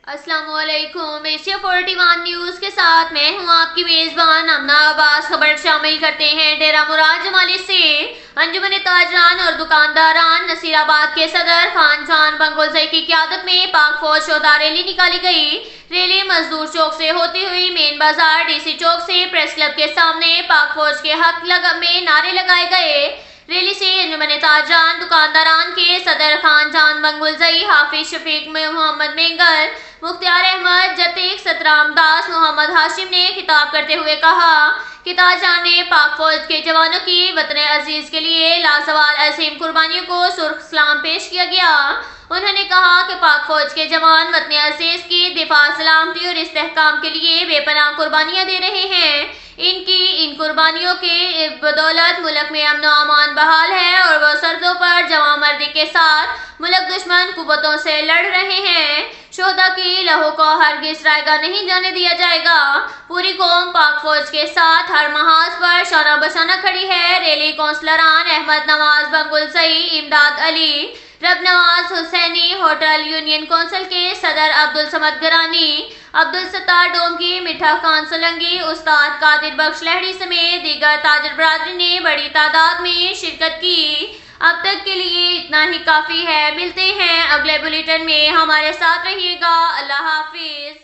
السلام علیکم۔ Asia 41 news کے ساتھ میں ہوں آپ کی میزبان امنا عباس۔ خبر شامل کرتے ہیں ڈیرہ مراد جمالی سے انجمن تاجران اور دکانداران نصیر آباد کے صدر خان جان بنگلزئی کی قیادت میں پاک فوج شودا ریلی نکالی گئی۔ ریلی مزدور چوک سے ہوتی ہوئی مین بازار ڈی سی چوک سے پریس کلب کے سامنے پاک فوج کے حق میں نعرے لگائے گئے۔ ریلی سے انجمن تاجران دکانداران کے صدر خان جان بنگلزئی، حافظ شفیق محمد مینگل، مختار احمد جتیک، سترام داس، محمد ہاشم نے خطاب کرتے ہوئے کہا کہ تاجران نے پاک فوج کے جوانوں کی وطن عزیز کے لیے لازوال عظیم قربانیوں کو سرخ سلام پیش کیا گیا۔ انہوں نے کہا کہ پاک فوج کے جوان وطن عزیز کی دفاع، سلامتی اور استحکام کے لیے بے پناہ قربانیاں دے رہے ہیں۔ ان قربانیوں کے بدولت ملک میں امن و امان بحال ہے اور وہ سرحدوں پر جواں مردی کے ساتھ ملک دشمن قوتوں سے لڑ رہے ہیں۔ شہدا کی لہو کو ہرگز رائے گاہ نہیں جانے دیا جائے گا۔ پوری قوم پاک فوج کے ساتھ ہر محاذ پر شانہ بشانہ کھڑی ہے۔ ریلی کونسلران احمد نواز بنگلزئی، امداد علی، رب نواز حسینی، ہوٹل یونین کونسل کے صدر عبدالصمد گرانی، عبدالستار ڈومکی، مٹھا خان سولنگی، استاد قادر بخش لہڑی سمیت دیگر تاجر برادری نے بڑی تعداد میں شرکت کی۔ اب تک کے لیے اتنا ہی کافی ہے۔ ملتے ہیں اگلے بلیٹن میں، ہمارے ساتھ رہیے گا۔ اللہ حافظ۔